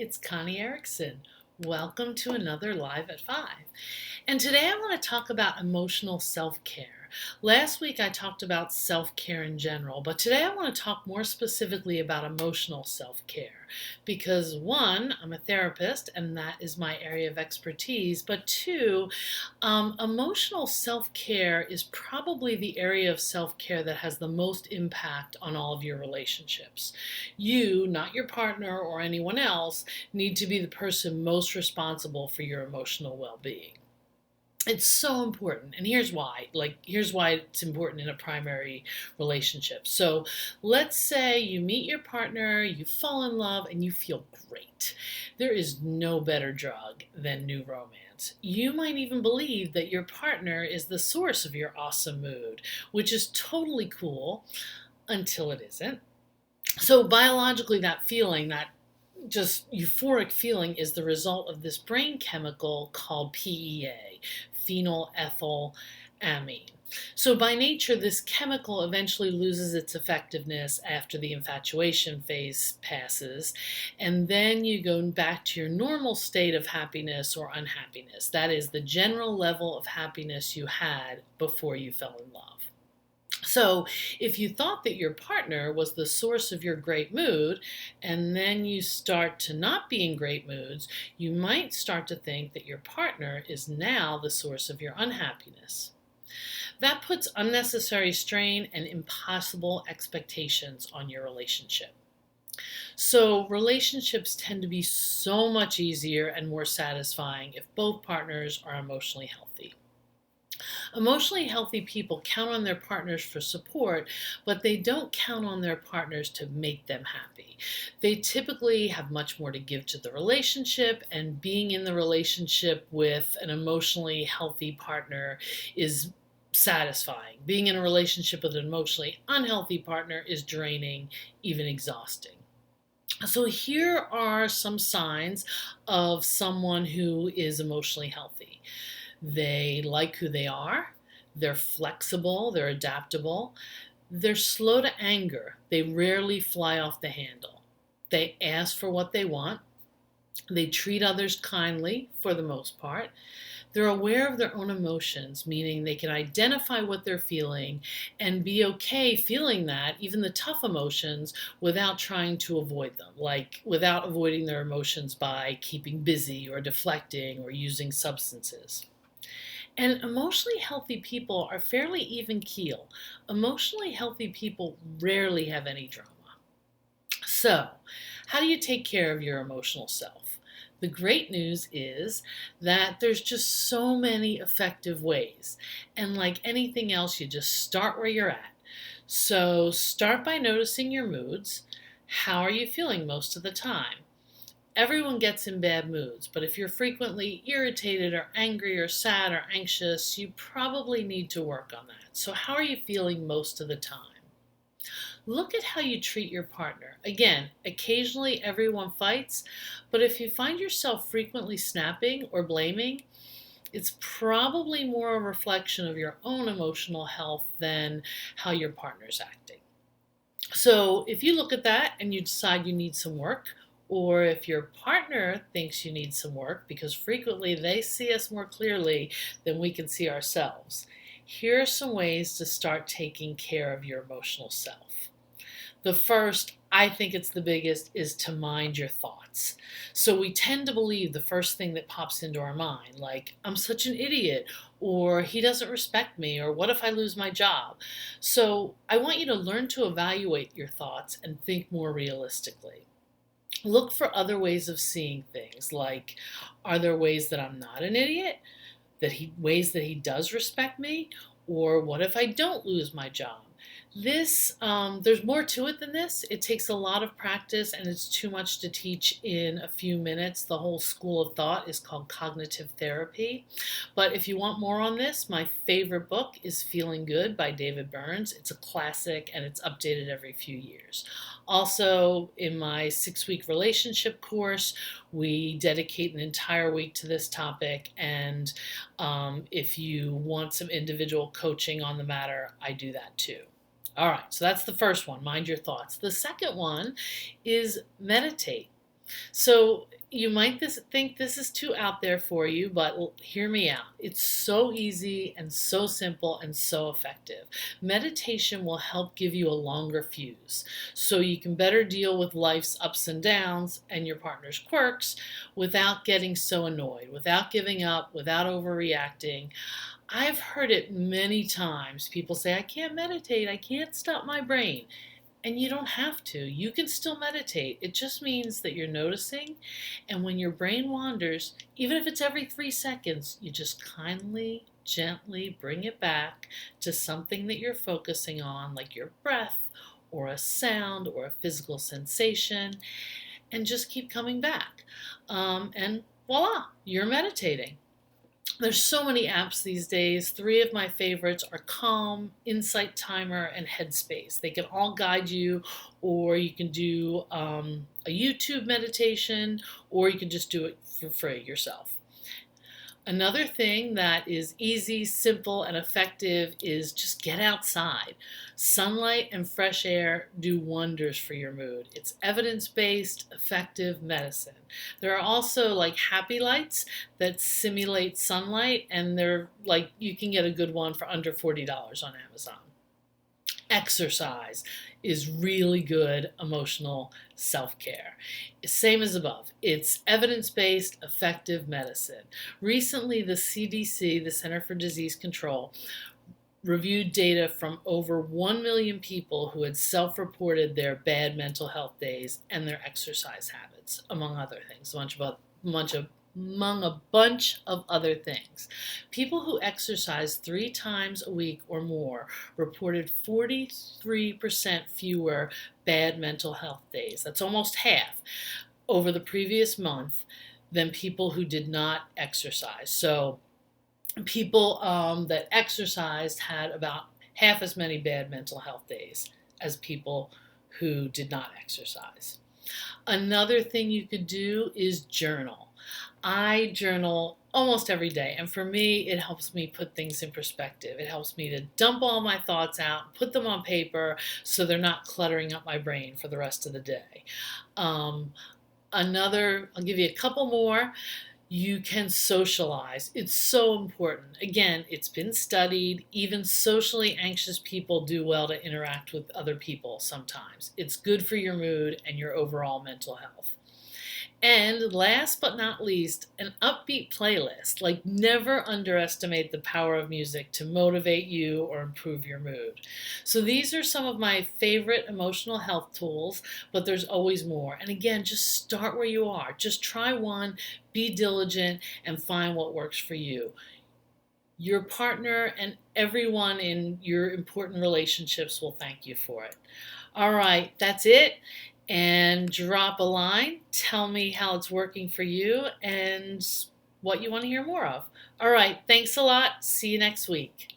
it's Connie Erickson. Welcome to another Live at 5. And today I want to talk about emotional self-care. Last week I talked about self-care in general, but today I want to talk more specifically about emotional self-care because one, I'm a therapist and that is my area of expertise, but two, emotional self-care is probably the area of self-care that has the most impact on all of your relationships. You, not your partner or anyone else, need to be the person most responsible for your emotional well-being. It's so important, and here's why. Here's why it's important in a primary relationship. So let's say you meet your partner, you fall in love, and you feel great. There is no better drug than new romance. You might even believe that your partner is the source of your awesome mood, which is totally cool until it isn't. So biologically, that feeling, that just euphoric feeling, is the result of this brain chemical called PEA, phenylethylamine. So by nature, this chemical eventually loses its effectiveness after the infatuation phase passes, and then you go back to your normal state of happiness or unhappiness. That is the general level of happiness you had before you fell in love. So, if you thought that your partner was the source of your great mood, and then you start to not be in great moods, you might start to think that your partner is now the source of your unhappiness. That puts unnecessary strain and impossible expectations on your relationship. So, relationships tend to be so much easier and more satisfying if both partners are emotionally healthy. Emotionally healthy people count on their partners for support, but they don't count on their partners to make them happy. They typically have much more to give to the relationship, and being in the relationship with an emotionally healthy partner is satisfying. Being in a relationship with an emotionally unhealthy partner is draining, even exhausting. So, here are some signs of someone who is emotionally healthy. They like who they are. They're flexible. They're adaptable. They're slow to anger. They rarely fly off the handle. They ask for what they want. They treat others kindly for the most part. They're aware of their own emotions, meaning they can identify what they're feeling and be okay feeling that, even the tough emotions, without trying to avoid them, like without avoiding their emotions by keeping busy or deflecting or using substances. And emotionally healthy people are fairly even keel. Emotionally healthy people rarely have any drama. So, how do you take care of your emotional self? The great news is that there's just so many effective ways. And like anything else, you just start where you're at. So, start by noticing your moods. How are you feeling most of the time? Everyone gets in bad moods, but if you're frequently irritated or angry or sad or anxious, you probably need to work on that. So, how are you feeling most of the time? Look at how you treat your partner. Again, occasionally everyone fights, but if you find yourself frequently snapping or blaming, it's probably more a reflection of your own emotional health than how your partner's acting. So if you look at that and you decide you need some work, or if your partner thinks you need some work, because frequently they see us more clearly than we can see ourselves, here are some ways to start taking care of your emotional self. The first, I think it's the biggest, is to mind your thoughts. So we tend to believe the first thing that pops into our mind, like, I'm such an idiot, or he doesn't respect me, or what if I lose my job? So I want you to learn to evaluate your thoughts and think more realistically. Look for other ways of seeing things, like, are there ways that I'm not an idiot? Ways that he does respect me? Or what if I don't lose my job? There's more to it than this. It takes a lot of practice and it's too much to teach in a few minutes. The whole school of thought is called cognitive therapy. But if you want more on this, my favorite book is Feeling Good by David Burns. It's a classic and it's updated every few years. Also, in my 6-week relationship course, we dedicate an entire week to this topic. And if you want some individual coaching on the matter, I do that too. All right, so that's the first one, mind your thoughts. The second one is meditate. So you might think this is too out there for you, but hear me out. It's so easy and so simple and so effective. Meditation will help give you a longer fuse so you can better deal with life's ups and downs and your partner's quirks without getting so annoyed, without giving up, without overreacting. I've heard it many times. People say, I can't meditate, I can't stop my brain. And you don't have to. You can still meditate. It just means that you're noticing. And when your brain wanders, even if it's every 3 seconds, you just kindly, gently bring it back to something that you're focusing on, like your breath or a sound or a physical sensation, and just keep coming back. And voila, you're meditating. There's so many apps these days. Three of my favorites are Calm, Insight Timer, and Headspace. They can all guide you, or you can do a YouTube meditation, or you can just do it for free yourself. Another thing that is easy, simple, and effective is just get outside. Sunlight and fresh air do wonders for your mood. It's evidence-based, effective medicine. There are also like happy lights that simulate sunlight, and they're like you can get a good one for under $40 on Amazon. Exercise is really good emotional self-care. Same as above. It's evidence-based, effective medicine. Recently, the CDC, the Center for Disease Control, reviewed data from over 1 million people who had self-reported their bad mental health days and their exercise habits, among other things, among a bunch of other things. People who exercise 3 times a week or more reported 43% fewer bad mental health days. That's almost half over the previous month than people who did not exercise. So people that exercised had about half as many bad mental health days as people who did not exercise. Another thing you could do is journal. I journal almost every day, and for me, it helps me put things in perspective. It helps me to dump all my thoughts out, put them on paper so they're not cluttering up my brain for the rest of the day. Um, I'll give you a couple more. You can socialize. It's so important. Again, it's been studied. Even socially anxious people do well to interact with other people sometimes. It's good for your mood and your overall mental health. And last but not least, an upbeat playlist. Like, never underestimate the power of music to motivate you or improve your mood. So these are some of my favorite emotional health tools, but there's always more. And again, just start where you are. Just try one, be diligent, and find what works for you. Your partner and everyone in your important relationships will thank you for it. All right, that's it. And drop a line. Tell me how it's working for you and what you want to hear more of. All right, thanks a lot. See you next week.